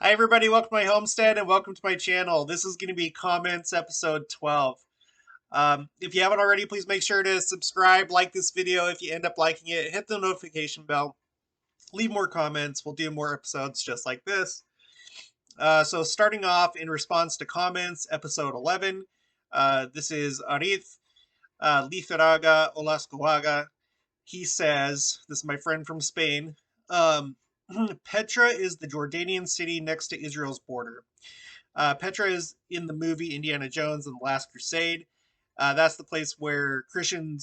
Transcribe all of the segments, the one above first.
Hi everybody, welcome to my homestead and welcome to my channel. This is going to be comments episode 12. If you haven't already, please make sure to subscribe, like this video. If you end up liking it, hit the notification bell, leave more comments. We'll do more episodes just like this. So starting off in response to comments, episode 11. This is Arif Lizaraga Olascoaga. He says, this is my friend from Spain, um, Petra is the Jordanian city next to Israel's border. Petra is in the movie Indiana Jones and the Last Crusade. That's the place where Christian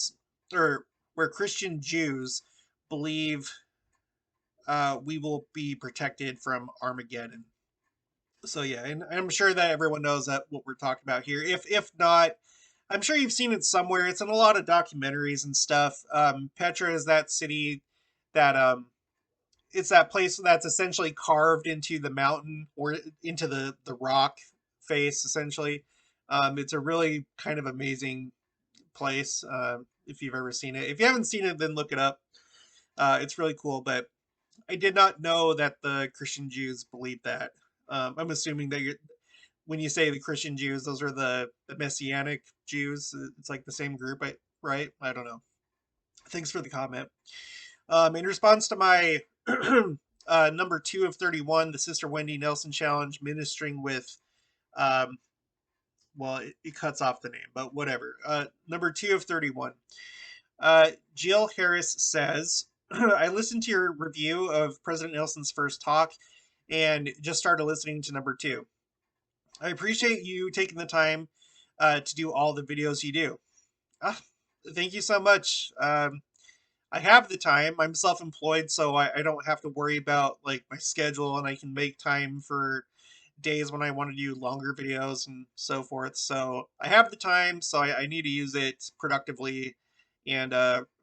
Jews believe we will be protected from Armageddon. So yeah, and I'm sure that everyone knows that what we're talking about here. If not, I'm sure you've seen it somewhere. It's in a lot of documentaries and stuff. Petra is that city that it's that place that's essentially carved into the mountain or into the rock face essentially. It's a really kind of amazing place if you've ever seen it. If you haven't seen it, then look it up. It's really cool, but I did not know that the Christian Jews believe that. I'm assuming that when you say the Christian Jews, those are the Messianic Jews. It's like the same group, right? I don't know. Thanks for the comment. In response to my number 2 of 31, the Sister Wendy Nelson challenge, ministering with, um, well, it cuts off the name, but whatever. Number 2 of 31. Jill Harris says, I listened to your review of President Nelson's first talk and just started listening to number 2. I appreciate you taking the time to do all the videos you do. Ah, thank you so much. I have the time. I'm self-employed, so I don't have to worry about like my schedule, and I can make time for days when I want to do longer videos and so forth. So I have the time, so I need to use it productively. And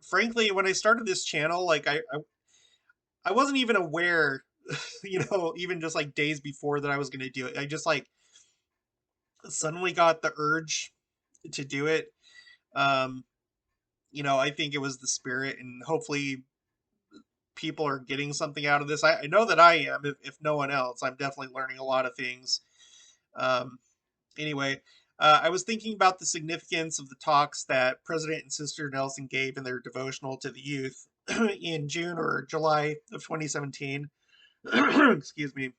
frankly, when I started this channel, like I wasn't even aware, even just like days before that I was going to do it. I just like suddenly got the urge to do it. Um, I think it was the spirit, and hopefully people are getting something out of this. I know that I am, if no one else. I'm definitely learning a lot of things. Um, anyway, I was thinking about the significance of the talks that President and Sister Nelson gave in their devotional to the youth in June or July of 2017. Excuse me,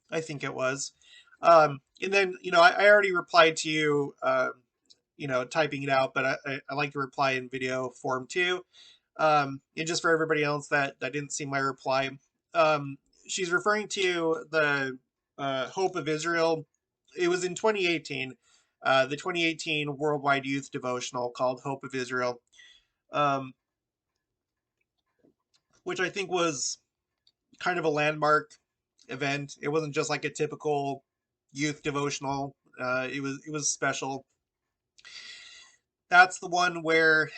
I think it was. And then, I already replied to you, typing it out, but I like to reply in video form too. And just for everybody else that didn't see my reply, um, she's referring to the Hope of Israel. It was in 2018, the 2018 Worldwide Youth Devotional called Hope of Israel, um, which I think was kind of a landmark event. It wasn't just like a typical youth devotional. It was special. That's the one where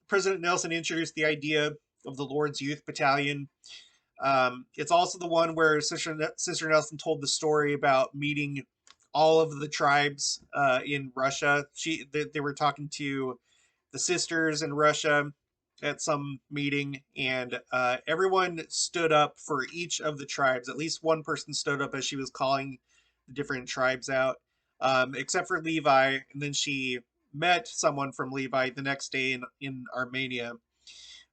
President Nelson introduced the idea of the Lord's Youth Battalion. It's also the one where Sister Nelson told the story about meeting all of the tribes in Russia. They were talking to the sisters in Russia at some meeting, and everyone stood up for each of the tribes. At least one person stood up as she was calling the different tribes out, except for Levi. And then she met someone from Levi the next day in Armenia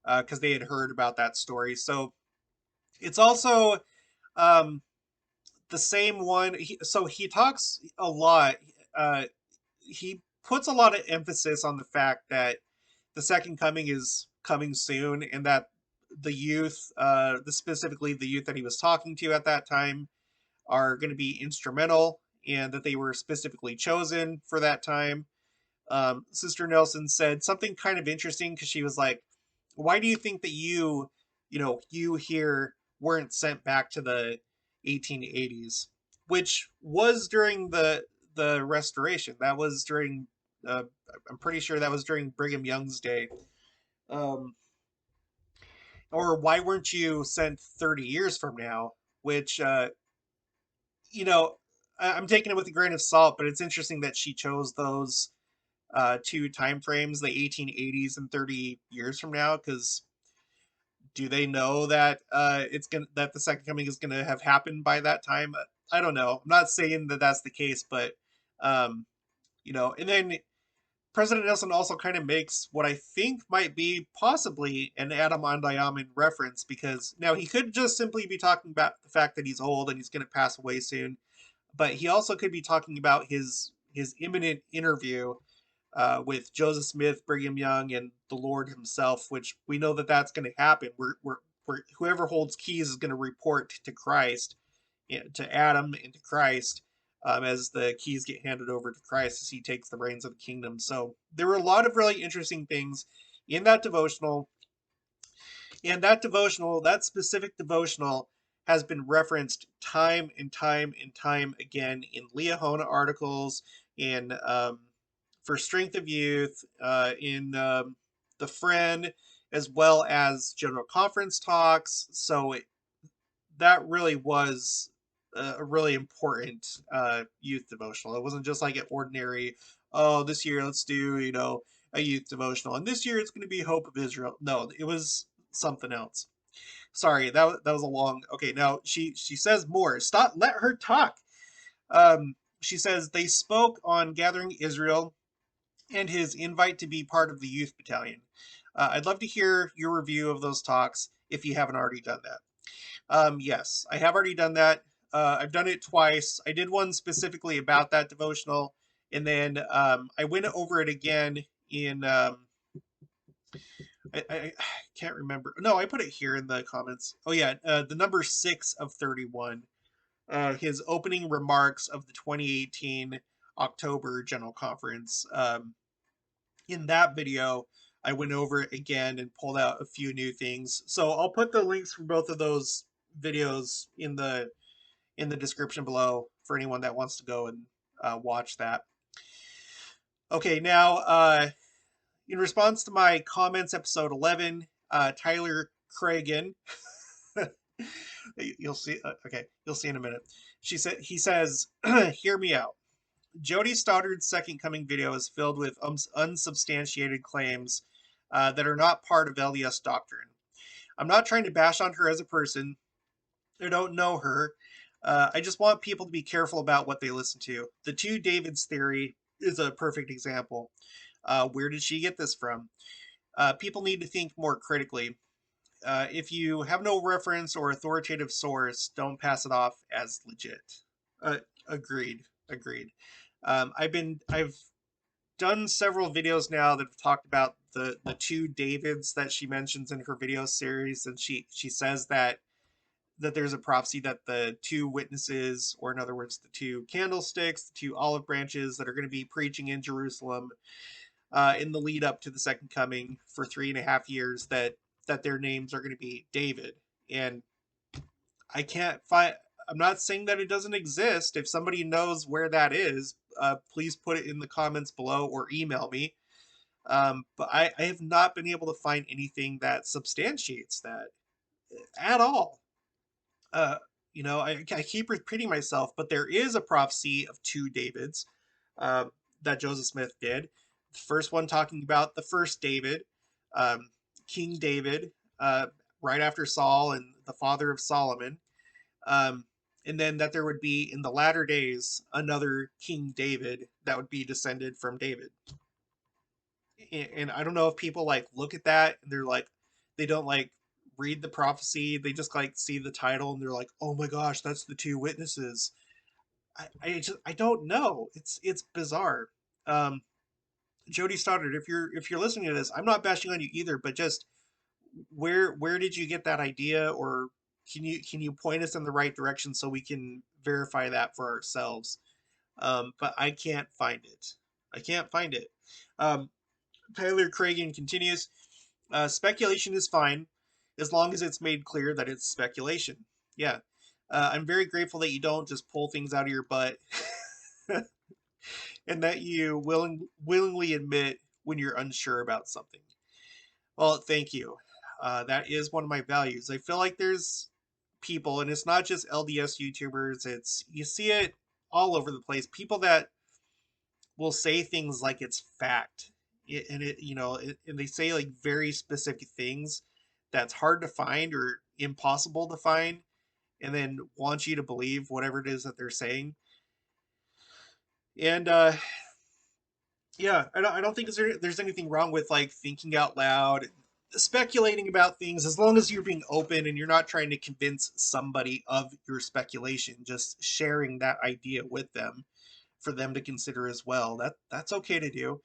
because they had heard about that story. So it's also um, the same one. So he talks a lot. He puts a lot of emphasis on the fact that the second coming is coming soon, and that the youth, specifically the youth that he was talking to at that time, are going to be instrumental, and that they were specifically chosen for that time. Sister Nelson said something kind of interesting because she was like, "Why do you think that you here weren't sent back to the 1880s, which was during the Restoration? That was during, uh, I'm pretty sure that was during Brigham Young's day. Um, or why weren't you sent 30 years from now?" Which, you know, I'm taking it with a grain of salt, but it's interesting that she chose those two time frames, the 1880s and 30 years from now, because Do they know that that the second coming is gonna have happened by that time? I don't know. I'm not saying that that's the case, but um, and then President Nelson also kind of makes what I think might be possibly an Adam Andayaman reference, because now he could just simply be talking about the fact that he's old and he's going to pass away soon, but he also could be talking about his imminent interview with Joseph Smith, Brigham Young, and the Lord himself, which we know that that's going to happen. Whoever holds keys is going to report to Christ, to Adam and to Christ, as the keys get handed over to Christ as he takes the reins of the kingdom. So there were a lot of really interesting things in that devotional. And that specific devotional, has been referenced time and time and time again in Leahona articles, in For Strength of Youth, in The Friend, as well as General Conference talks. So that really was a really important youth devotional. It wasn't just like an ordinary, oh, this year let's do, a youth devotional, and this year it's going to be Hope of Israel. No, it was something else. Sorry, that was a long. Okay, now she says more. Stop, let her talk. She says they spoke on gathering Israel and his invite to be part of the youth battalion. I'd love to hear your review of those talks if you haven't already done that. Yes, I have already done that. I've done it twice. I did one specifically about that devotional, and then I went over it again in. I can't remember. No, I put it here in the comments. Oh yeah, the number 6 of 31. His opening remarks of the 2018 October General Conference. In that video, I went over it again and pulled out a few new things. So I'll put the links for both of those videos in the description below for anyone that wants to go and watch that. Okay, now in response to my comments, episode 11, Tyler Cragen, you'll see. Okay, you'll see in a minute. He says, "Hear me out. Jody Stoddard's Second Coming video is filled with unsubstantiated claims that are not part of LDS doctrine. I'm not trying to bash on her as a person. I don't know her. I just want people to be careful about what they listen to. The two Davids theory is a perfect example. Where did she get this from? People need to think more critically. If you have no reference or authoritative source, don't pass it off as legit." Agreed. Agreed. I've done several videos now that have talked about the two Davids that she mentions in her video series, and she says that there's a prophecy that the two witnesses, or in other words, the two candlesticks, the two olive branches that are going to be preaching in Jerusalem in the lead up to the second coming for 3.5 years, that their names are going to be David. And I can't find. I'm not saying that it doesn't exist. If somebody knows where that is, please put it in the comments below or email me. But I have not been able to find anything that substantiates that at all. uh, I keep repeating myself, but there is a prophecy of two Davids uh, that Joseph Smith did. The first one talking about the first David, um, King David, right after Saul and the father of Solomon. Um, and then that there would be in the latter days another King David that would be descended from David. And I don't know if people like look at that and they're like, they don't like read the prophecy. They just like see the title and they're like, oh my gosh, that's the two witnesses. I don't know. It's bizarre. Um, Jody Stoddard, if you're listening to this, I'm not bashing on you either, but just where did you get that idea, or can you point us in the right direction so we can verify that for ourselves? But I can't find it. I can't find it. Um, Tyler Cragen continues, speculation is fine as long as it's made clear that it's speculation. Yeah. I'm very grateful that you don't just pull things out of your butt and that you willingly admit when you're unsure about something. Well, thank you. That is one of my values. I feel like there's people, and it's not just LDS YouTubers, you see it all over the place. People that will say things like it's fact. And they say like very specific things that's hard to find or impossible to find, and then want you to believe whatever it is that they're saying. And yeah, I don't think there's anything wrong with like thinking out loud, speculating about things, as long as you're being open and you're not trying to convince somebody of your speculation, just sharing that idea with them for them to consider as well. That's okay to do.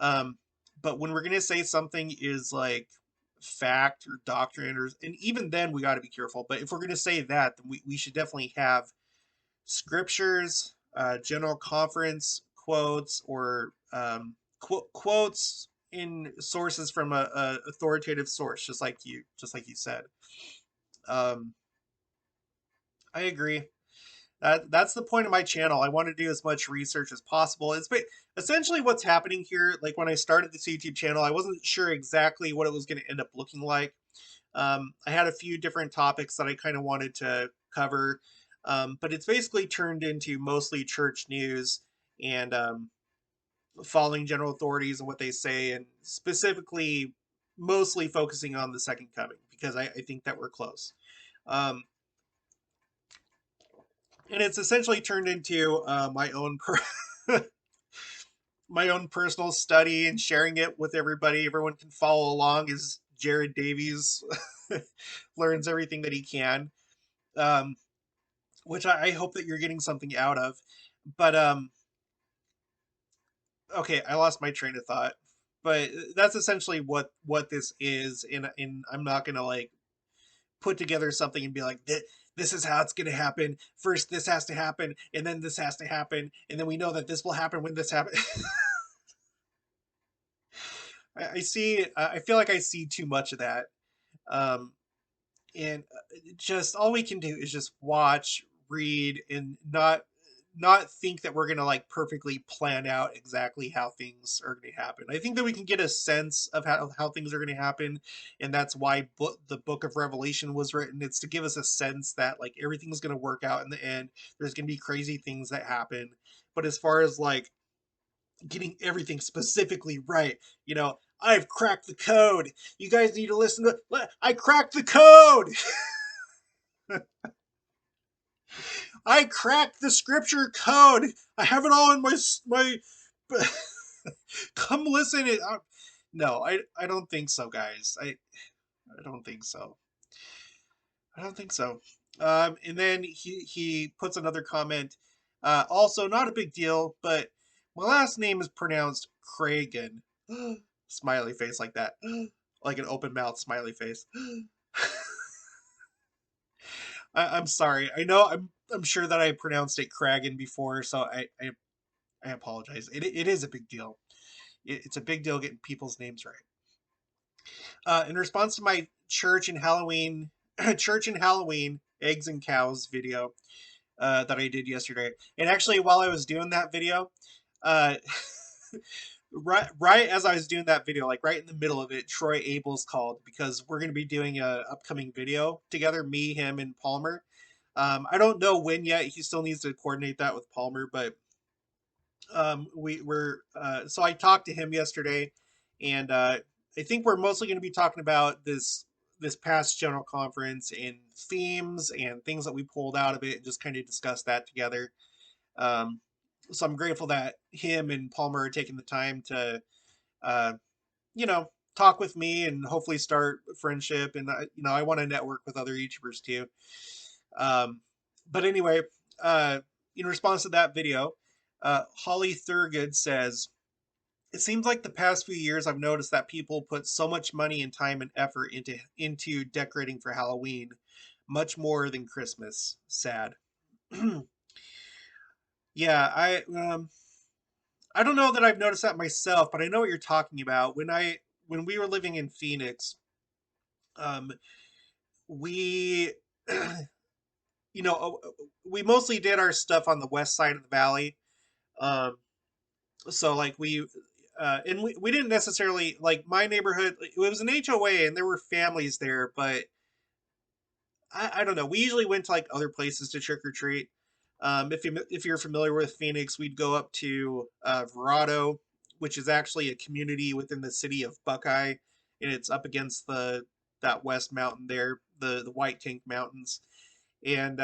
Um, but when we're gonna say something is like fact or doctrine, or and even then we got to be careful. But if we're gonna say that, then we should definitely have scriptures, general conference quotes, or quotes in sources from a authoritative source, just like you said. Um, I agree. That's the point of my channel. I want to do as much research as possible. Essentially what's happening here. Like when I started this YouTube channel, I wasn't sure exactly what it was going to end up looking like. I had a few different topics that I kind of wanted to cover, but it's basically turned into mostly church news and following general authorities and what they say, and specifically mostly focusing on the second coming because I think that we're close. Um, and it's essentially turned into my own personal study and sharing it with everybody. Everyone can follow along as Jared Davies learns everything that he can, um, which I hope that you're getting something out of. But okay, I lost my train of thought. But that's essentially what this is, and I'm not gonna like put together something and be like, this is how it's gonna happen. First, this has to happen, and then this has to happen, and then we know that this will happen when this happens. I see. I feel like I see too much of that. Um, and just all we can do is just watch, read, and not think that we're gonna like perfectly plan out exactly how things are going to happen. I think that we can get a sense of how things are going to happen, and that's why the book of Revelation was written. It's to give us a sense that like everything's going to work out in the end. There's going to be crazy things that happen, but as far as like getting everything specifically right, I've cracked the code. You guys need to listen to. I cracked the code. I cracked the scripture code. I have it all in my. Come listen. No, I don't think so, guys. I don't think so. I don't think so. And then he puts another comment. Also, not a big deal, but my last name is pronounced Kragan. Smiley face like that, like an open mouth smiley face. I'm sorry. I know I'm sure that I pronounced it Kragan before, so I apologize. It is a big deal. It's a big deal getting people's names right. In response to my church and Halloween, church and Halloween eggs and cows video that I did yesterday, and actually while I was doing that video, uh, right as I was doing that video, like right in the middle of it, Troy Abels called because we're going to be doing a upcoming video together, me, him, and Palmer. I don't know when yet. He still needs to coordinate that with Palmer, but so I talked to him yesterday, and I think we're mostly going to be talking about this past general conference and themes and things that we pulled out of it, and just kind of discuss that together. Um, so I'm grateful that him and Palmer are taking the time to, uh, you know, talk with me and hopefully start a friendship. And I want to network with other YouTubers too. Um, but anyway, uh, in response to that video, Holly Thurgood says, "It seems like the past few years I've noticed that people put so much money and time and effort into decorating for Halloween, much more than Christmas. Sad." Yeah, I don't know that I've noticed that myself, but I know what you're talking about. When we were living in Phoenix, um, we we mostly did our stuff on the west side of the valley. Um, so like we didn't necessarily like my neighborhood. It was an HOA and there were families there, but I don't know. We usually went to like other places to trick or treat. If you're familiar with Phoenix, we'd go up to Verrado, which is actually a community within the city of Buckeye, and it's up against that west mountain there, the White Tank Mountains, and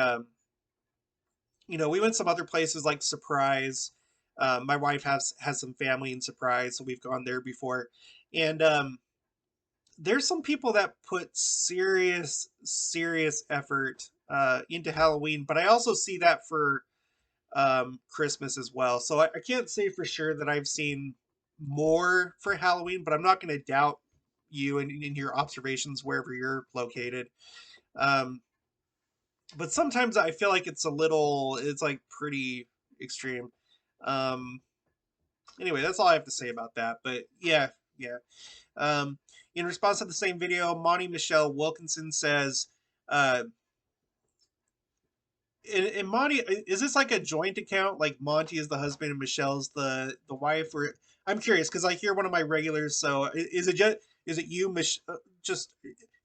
we went some other places like Surprise. My wife has some family in Surprise, so we've gone there before, and there's some people that put serious effort into Halloween, but I also see that for Christmas as well. So I can't say for sure that I've seen more for Halloween, but I'm not going to doubt you and in your observations wherever you're located. Um, but sometimes I feel like it's like pretty extreme. Um, anyway, that's all I have to say about that. But yeah, yeah. Um, in response to the same video, Monty Michelle Wilkinson says, uh, and Monty, is this like a joint account? Like Monty is the husband and Michelle's the wife? Or I'm curious because I hear one of my regulars. So is it you, just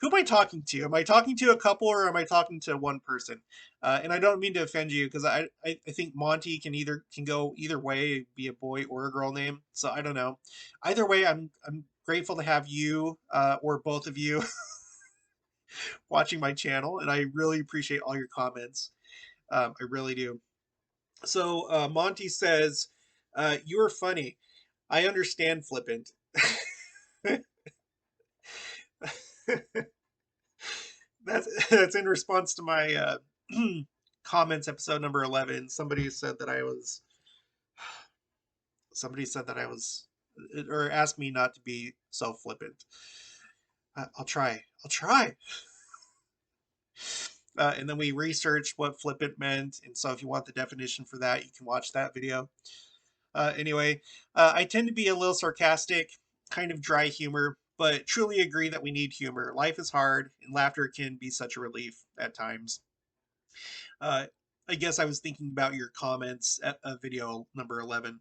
who am I talking to? Am I talking to a couple or am I talking to one person? And I don't mean to offend you because I think Monty can go either way, be a boy or a girl name. So I don't know. Either way, I'm grateful to have you or both of you watching my channel, and I really appreciate all your comments. I really do. So Monty says, "You're funny. I understand flippant." That's in response to my comments episode number 11. Somebody said that I was or asked me not to be so flippant. I'll try. I'll try. And then we researched what flippant meant, and so if you want the definition for that, you can watch that video. Anyway, I tend to be a little sarcastic, kind of dry humor, but truly agree that we need humor. Life is hard, and laughter can be such a relief at times. Uh, I guess I was thinking about your comments at video number 11.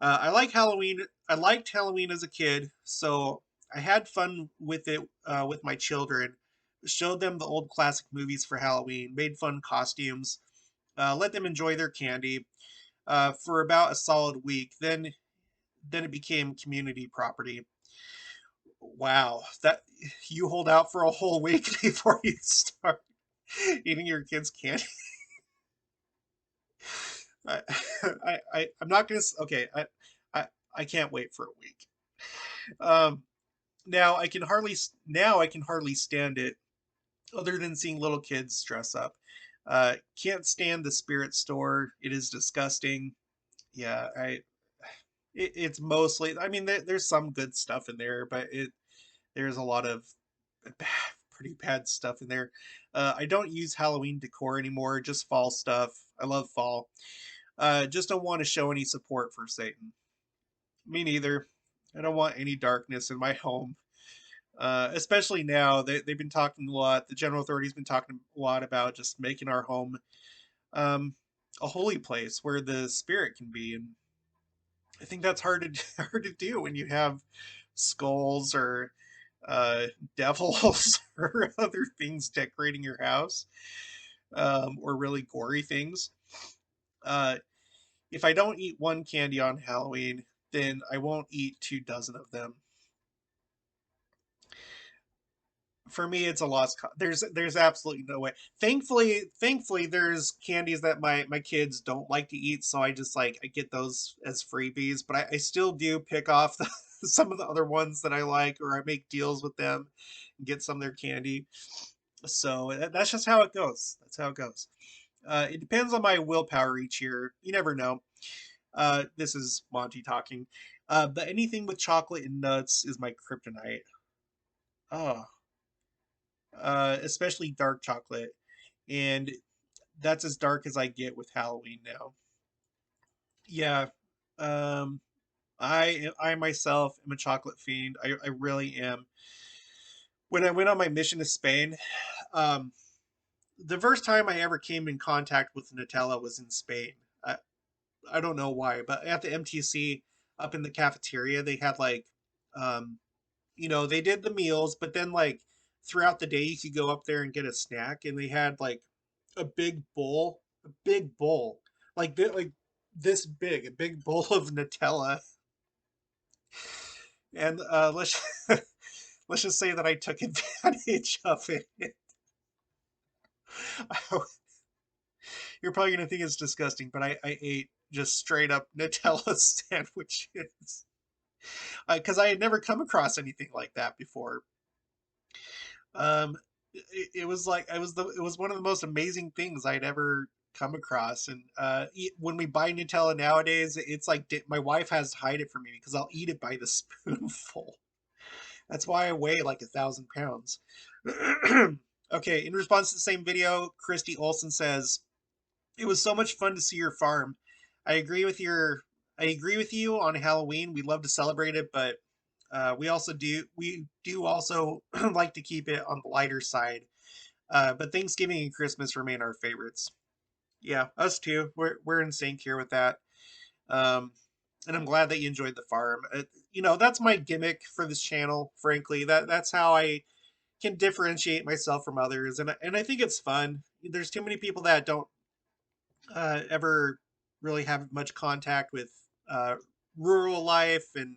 I like Halloween. I liked Halloween as a kid, so I had fun with it with my children. Showed them the old classic movies for Halloween, made fun costumes, let them enjoy their candy for about a solid week. Then it became community property. Wow, that you hold out for a whole week before you start eating your kids' candy. I, I'm not gonna. Okay, I, I can't wait for a week. Um, now I can hardly stand it, other than seeing little kids dress up. Can't stand the spirit store. It is disgusting. Yeah, it's mostly. I mean, there's some good stuff in there, but there's a lot of pretty bad stuff in there. I don't use Halloween decor anymore, just fall stuff. I love fall. Just don't want to show any support for Satan. Me neither. I don't want any darkness in my home. Especially now, they've been talking a lot. The general authority's been talking a lot about just making our home um, a holy place where the spirit can be, and I think that's hard to do when you have skulls or uh, devils or other things decorating your house, or really gory things. Uh, if I don't eat one candy on Halloween, then I won't eat 2 dozen of them. For me, it's a lost there's absolutely no way. Thankfully there's candies that my kids don't like to eat, so I just like I get those as freebies, but I still do pick off some of the other ones that I like, or I make deals with them and get some of their candy. So that's just how it goes. That's how it goes. It depends on my willpower each year. You never know. This is Monty talking. But anything with chocolate and nuts is my kryptonite. Oh, especially dark chocolate, and that's as dark as I get with Halloween now. Yeah, um, I myself am a chocolate fiend. I really am. When I went on my mission to Spain, um, the first time I ever came in contact with Nutella was in Spain. I don't know why, but at the MTC up in the cafeteria, they had like, um, they did the meals, but then like throughout the day, you could go up there and get a snack, and they had like a big bowl, like this big, a big bowl of Nutella, and let's let's just say that I took advantage of it. You're probably gonna think it's disgusting, but I ate just straight up Nutella sandwiches because I had never come across anything like that before. It was like it was one of the most amazing things I'd ever come across. And when we buy Nutella nowadays, it's like my wife has to hide it from me because I'll eat it by the spoonful. That's why I weigh like 1,000 pounds. Okay, in response to the same video, Christy Olson says, "It was so much fun to see your farm. I agree with your I agree with you on Halloween. We love to celebrate it, but we do also like to keep it on the lighter side. But Thanksgiving and Christmas remain our favorites." Yeah, us too. We're in sync here with that. Um, and I'm glad that you enjoyed the farm. That's my gimmick for this channel. Frankly, that's how I can differentiate myself from others, and I think it's fun. There's too many people that don't ever really have much contact with uh, rural life and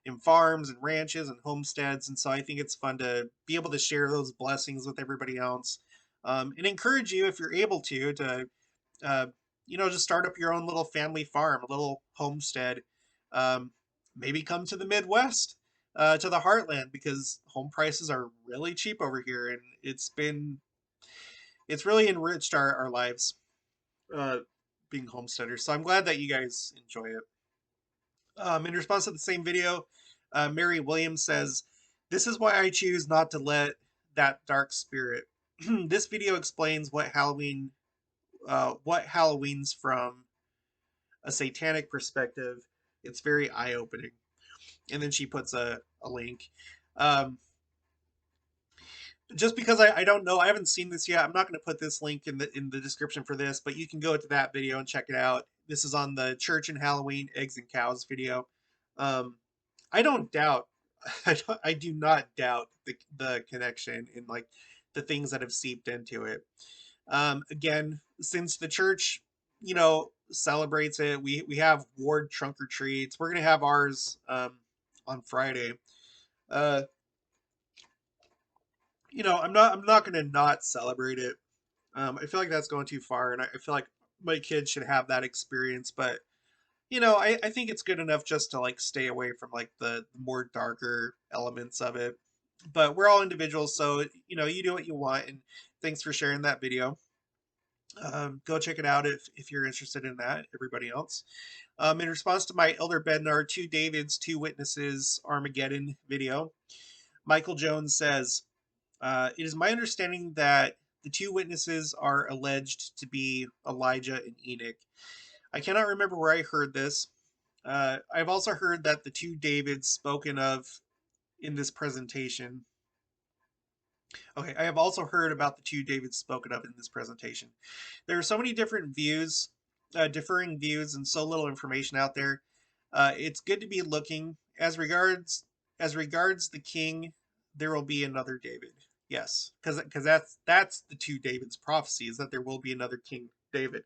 in farms and ranches and homesteads, and so I think it's fun to be able to share those blessings with everybody else, and encourage you if you're able to uh, just start up your own little family farm, a little homestead. Um, Maybe come to the Midwest, to the heartland, because home prices are really cheap over here, and it's really enriched our lives, uh, being homesteaders. So I'm glad that you guys enjoy it. In response to the same video, Mary Williams says, "This is why I choose not to let that dark spirit." This video explains what Halloween's from a satanic perspective. It's very eye opening. And then she puts a link. Um, just because I don't know, I haven't seen this yet. I'm not going to put this link in the description for this, but you can go to that video and check it out. This is on the Church and Halloween Eggs and Cows video. Um, I don't doubt, I do not doubt the connection in like the things that have seeped into it. Again, since the church, celebrates it, we have ward trunk or treats. We're gonna have ours on Friday. Uh, I'm not gonna not celebrate it. I feel like that's going too far, and I feel like my kids should have that experience. But I think it's good enough just to like stay away from like the more darker elements of it. But we're all individuals, so you do what you want. And thanks for sharing that video. Go check it out if you're interested in that. Everybody else. In response to my Elder Bednar, Two Davids, Two Witnesses, Armageddon video, Michael Jones says, "It is my understanding that the two witnesses are alleged to be Elijah and Enoch. I cannot remember where I heard this. I've also heard that the two Davids spoken of in this presentation. Okay, I have also heard about the two Davids spoken of in this presentation. There are so many different views, differing views, and so little information out there. It's good to be looking. As regards the king, there will be another David. Yes, because that's the two Davids' prophecy, is that there will be another King David.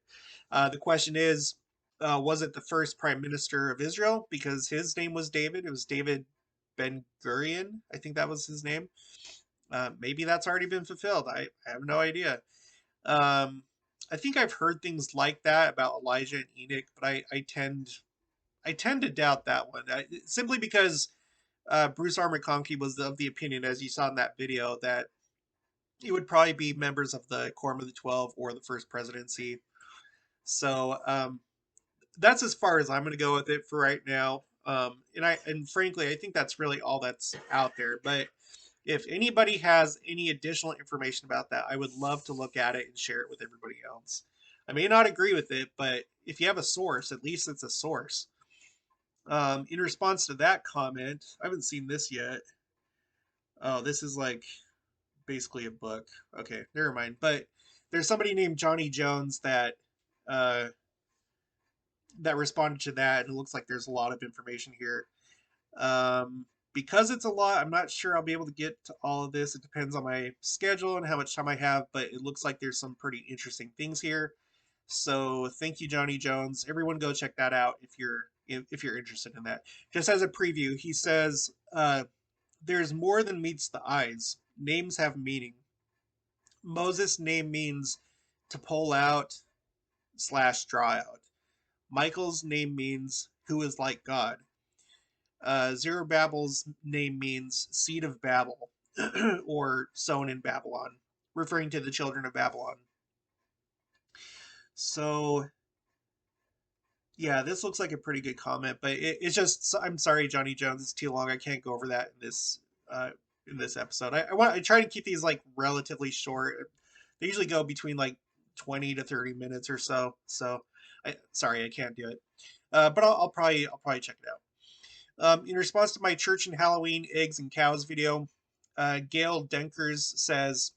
The question is, was it the first prime minister of Israel? Because his name was David. It was David Ben Gurion. I think that was his name. Maybe that's already been fulfilled. I have no idea. Um, I think I've heard things like that about Elijah and Enoch, but I tend to doubt that one. Simply because Bruce R. McConkie was of the opinion, as you saw in that video, that it would probably be members of the Quorum of the 12 or the First Presidency. So that's as far as I'm going to go with it for right now. And frankly, I think that's really all that's out there. But if anybody has any additional information about that, I would love to look at it and share it with everybody else. I may not agree with it, but if you have a source, at least it's a source. In response to that comment, I haven't seen this yet. Oh, this is like basically a book. Okay, never mind. But there's somebody named Johnny Jones uh, that responded to that, and it looks like there's a lot of information here. Because it's a lot, I'm not sure I'll be able to get to all of this. It depends on my schedule and how much time I have, but it looks like there's some pretty interesting things here. So thank you, Johnny Jones. Everyone go check that out if you're interested in that. Just as a preview, he says, There's more than meets the eyes. Names have meaning. Moses' name means to pull out slash draw out. Michael's name means who is like God. Zerubbabel's name means seed of Babel, or sown in Babylon, referring to the children of Babylon. So yeah, this looks like a pretty good comment, but it's just, I'm sorry, Johnny Jones, it's too long. I can't go over that uh, in this episode. I try to keep these like relatively short. They usually go between like 20 to 30 minutes or so. So sorry, I can't do it. But I'll probably check it out. In response to my church and Halloween eggs and cows video, Gail Denkers says,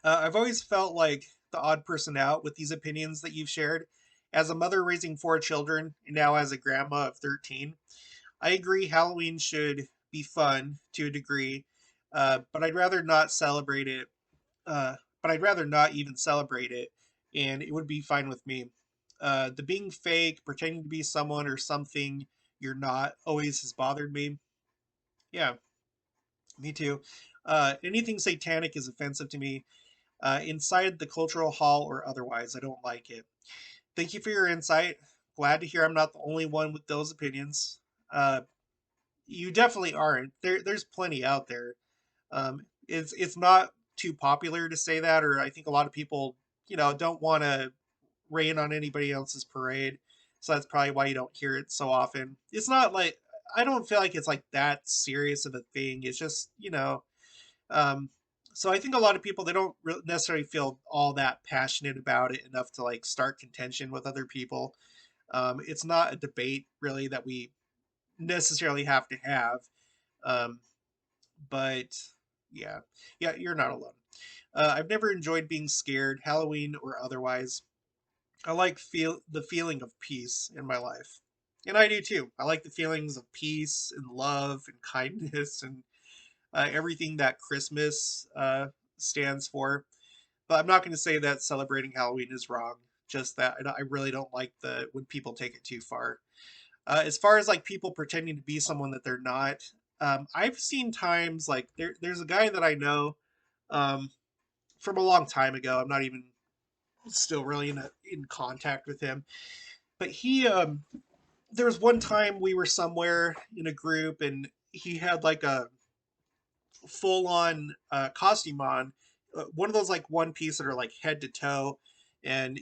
I've always felt like the odd person out with these opinions that you've shared. As a mother raising 4 children, and now as a grandma of 13, I agree Halloween should be fun to a degree, but I'd rather not celebrate it. But I'd rather not even celebrate it, and it would be fine with me. The being fake, pretending to be someone or something you're not, always has bothered me. Yeah, me too. Anything satanic is offensive to me, inside the cultural hall or otherwise. I don't like it. Thank you for your insight. Glad to hear I'm not the only one with those opinions. Uh, you definitely aren't. There's plenty out there. It's not too popular to say that, or I think a lot of people, don't want to rain on anybody else's parade. So that's probably why you don't hear it so often. It's not like, I don't feel like it's like that serious of a thing. It's just, um, so I think a lot of people, they don't necessarily feel all that passionate about it enough to like start contention with other people. It's not a debate really that we necessarily have to have. Um, but yeah, yeah, you're not alone. I've never enjoyed being scared, Halloween or otherwise. I like feel the feeling of peace in my life, and I do too. I like the feelings of peace and love and kindness and everything that Christmas stands for. But I'm not going to say that celebrating Halloween is wrong. Just that I really don't like the when people take it too far. As far as like people pretending to be someone that they're not, I've seen times like there's a guy that I know um, from a long time ago. I'm not even still really in contact with him, but there was one time we were somewhere in a group and he had like a full on costume on, one of those like one piece that are like head to toe, and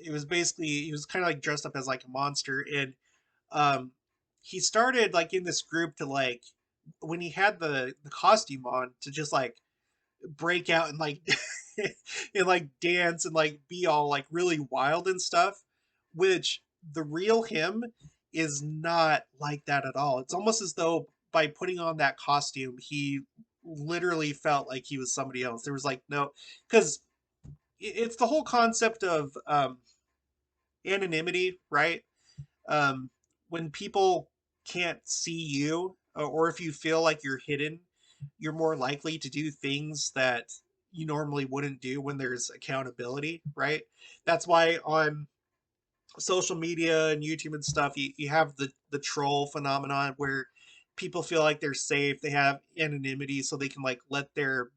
it was basically he was kind of like dressed up as like a monster, and um, he started like in this group to like when he had the costume on to just like break out and like and like dance and like be all like really wild and stuff, which the real him is not like that at all. It's almost as though by putting on that costume he literally felt like he was somebody else. There was like no, because it's the whole concept of anonymity, right? When people can't see you, or if you feel like you're hidden, you're more likely to do things that you normally wouldn't do when there's accountability, right? That's why on social media and YouTube and stuff, you have the troll phenomenon where people feel like they're safe, they have anonymity, so they can like let their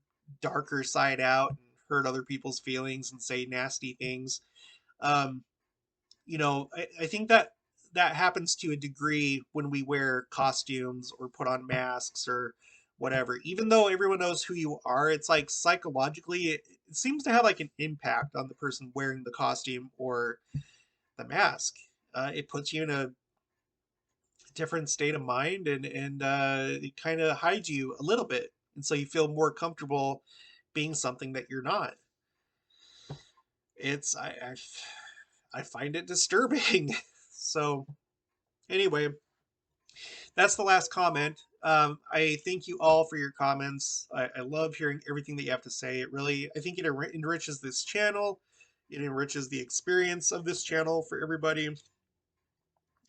darker side out and hurt other people's feelings and say nasty things. Um, I think that that happens to a degree when we wear costumes or put on masks or whatever. Even though everyone knows who you are, it's like psychologically, it seems to have like an impact on the person wearing the costume or the mask. It puts you in a different state of mind, and it kind of hides you a little bit, and so you feel more comfortable being something that you're not. It's I find it disturbing. So anyway, that's the last comment. I thank you all for your comments. I love hearing everything that you have to say. It really, I think it enriches this channel. It enriches the experience of this channel for everybody.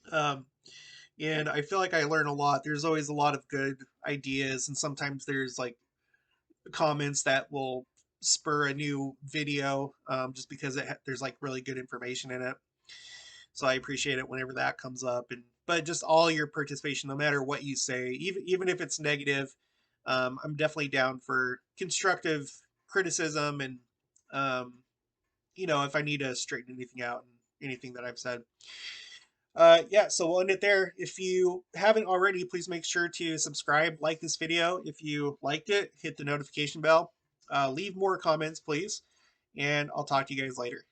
Um, and I feel like I learn a lot. There's always a lot of good ideas, and sometimes there's like comments that will spur a new video just because there's like really good information in it. So I appreciate it whenever that comes up. And but just all your participation, no matter what you say, even if it's negative. I'm definitely down for constructive criticism, and um, if I need to straighten anything out and anything that I've said. Yeah, so we'll end it there. If you haven't already, please make sure to subscribe, like this video. If you liked it, hit the notification bell. Leave more comments, please. And I'll talk to you guys later.